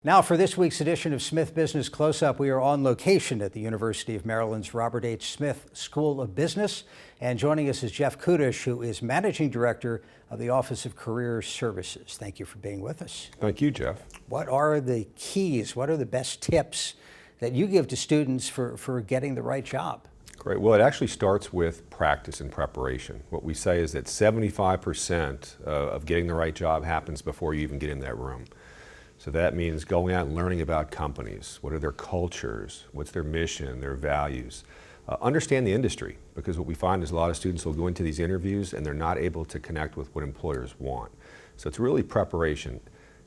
Now for this week's edition of Smith Business Close-Up, we are on location at the University of Maryland's Robert H. Smith School of Business. And joining us is Jeff Kudisch, who is Managing Director of the Office of Career Services. Thank you for being with us. Thank you, Jeff. What are the keys? What are the best tips that you give to students for getting the right job? Great. Well, it actually starts with practice and preparation. What we say is that 75% of getting the right job happens before you even get in that room. So that means going out and learning about companies. What are their cultures? What's their mission, their values? Understand the industry, because what we find is a lot of students will go into these interviews and they're not able to connect with what employers want. So it's really preparation.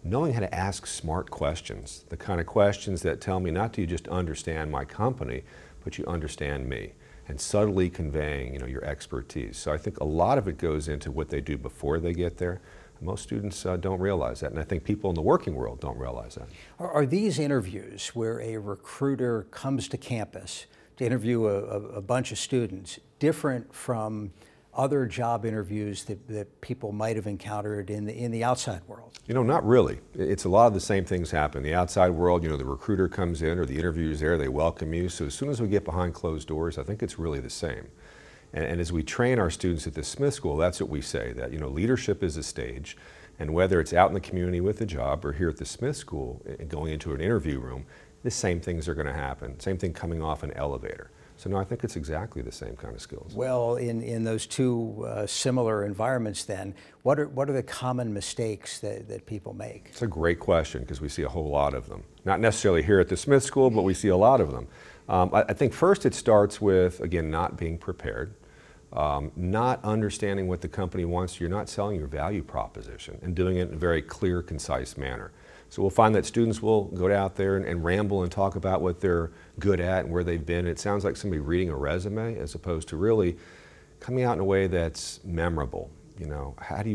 Knowing how to ask smart questions, the kind of questions that tell me not do you just understand my company, but you understand me, and subtly conveying, your expertise. So I think a lot of it goes into what they do before they get there. Most students don't realize that, and I think people in the working world don't realize that. Are these interviews where a recruiter comes to campus to interview a bunch of students different from other job interviews that people might have encountered in the outside world? Not really. It's a lot of the same things happen. In the outside world, the recruiter comes in or the interviewer's there, they welcome you. So as soon as we get behind closed doors, I think it's really the same. And as we train our students at the Smith School, that's what we say, that leadership is a stage, and whether it's out in the community with a job or here at the Smith School and going into an interview room, the same things are going to happen. Same thing coming off an elevator. So no, I think it's exactly the same kind of skills. Well, in those two similar environments then, what are the common mistakes that people make? It's a great question, because we see a whole lot of them. Not necessarily here at the Smith School, but we see a lot of them. I think first it starts with, again, not being prepared. Not understanding what the company wants. You're not selling your value proposition and doing it in a very clear, concise manner. So we'll find that students will go out there and ramble and talk about what they're good at and where they've been. It sounds like somebody reading a resume as opposed to really coming out in a way that's memorable. How do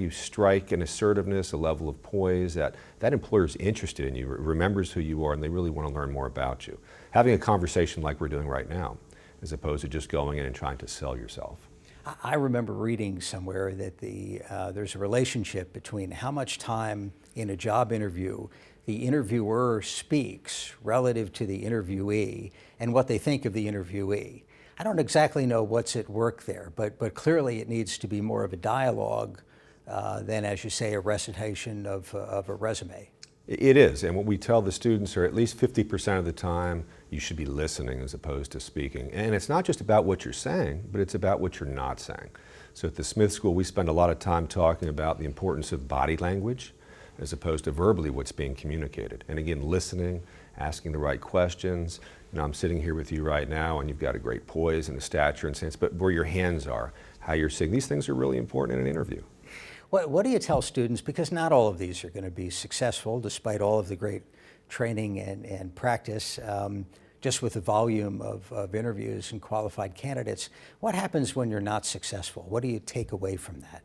you strike an assertiveness, a level of poise that employer's interested in you, remembers who you are, and they really want to learn more about you. Having a conversation like we're doing right now, as opposed to just going in and trying to sell yourself. I remember reading somewhere that there's a relationship between how much time in a job interview the interviewer speaks relative to the interviewee and what they think of the interviewee. I don't exactly know what's at work there, but clearly it needs to be more of a dialogue than, as you say, a recitation of a resume. It is, and what we tell the students are at least 50% of the time you should be listening as opposed to speaking. And it's not just about what you're saying, but it's about what you're not saying. So at the Smith School, we spend a lot of time talking about the importance of body language as opposed to verbally what's being communicated. And again, listening, asking the right questions. I'm sitting here with you right now, and you've got a great poise and a stature and sense, but where your hands are, how you're sitting, these things are really important in an interview. What do you tell students, because not all of these are going to be successful despite all of the great training and practice, just with the volume of interviews and qualified candidates. What happens when you're not successful? What do you take away from that?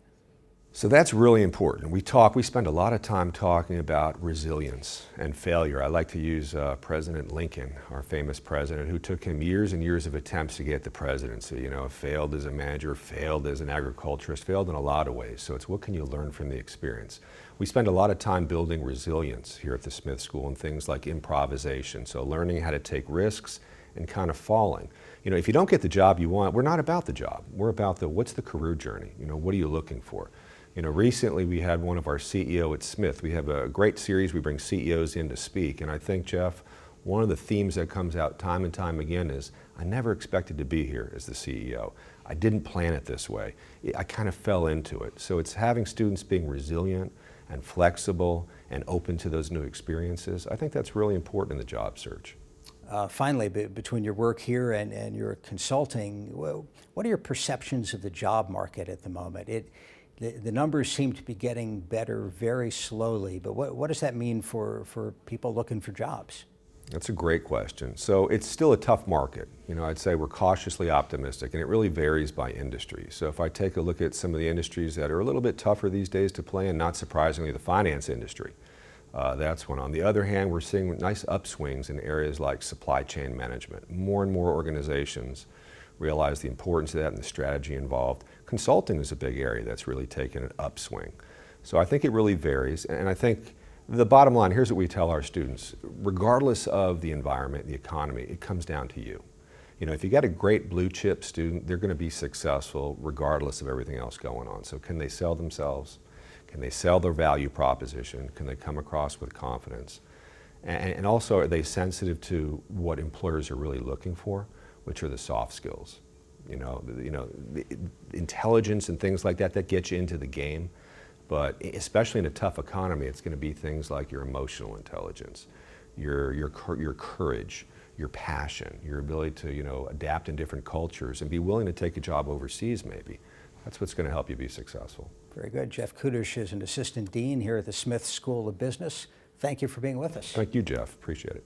So that's really important. We spend a lot of time talking about resilience and failure. I like to use President Lincoln, our famous president, who took him years and years of attempts to get the presidency. Failed as a manager, failed as an agriculturist, failed in a lot of ways. So it's what can you learn from the experience? We spend a lot of time building resilience here at the Smith School and things like improvisation. So learning how to take risks and kind of falling. If you don't get the job you want, we're not about the job. We're about what's the career journey? What are you looking for? Recently we had one of our CEO at Smith. We have a great series. We bring CEOs in to speak. And I think, Jeff, one of the themes that comes out time and time again is, I never expected to be here as the CEO. I didn't plan it this way. I kind of fell into it. So it's having students being resilient and flexible and open to those new experiences. I think that's really important in the job search. Finally, between your work here and your consulting, what are your perceptions of the job market at the moment? The numbers seem to be getting better very slowly, but what does that mean for people looking for jobs? That's a great question. So it's still a tough market. I'd say we're cautiously optimistic, and it really varies by industry. So if I take a look at some of the industries that are a little bit tougher these days to play in, not surprisingly, the finance industry. That's one. On the other hand, we're seeing nice upswings in areas like supply chain management. More and more organizations realize the importance of that and the strategy involved. Consulting is a big area that's really taken an upswing. So I think it really varies, and I think The bottom line, here's what we tell our students. Regardless of the environment, the economy, it comes down to you. You know, if you got a great blue chip student, they're going to be successful regardless of everything else going on. So can they sell themselves? Can they sell their value proposition? Can they come across with confidence? And also, are they sensitive to what employers are really looking for, which are the soft skills? You know, the intelligence and things like that, that get you into the game. But especially in a tough economy, it's going to be things like your emotional intelligence, your courage, your passion, your ability to, you know, adapt in different cultures and be willing to take a job overseas maybe. That's what's going to help you be successful. Very good. Jeff Kudisch is an assistant dean here at the Smith School of Business. Thank you for being with us. Thank you, Jeff. Appreciate it.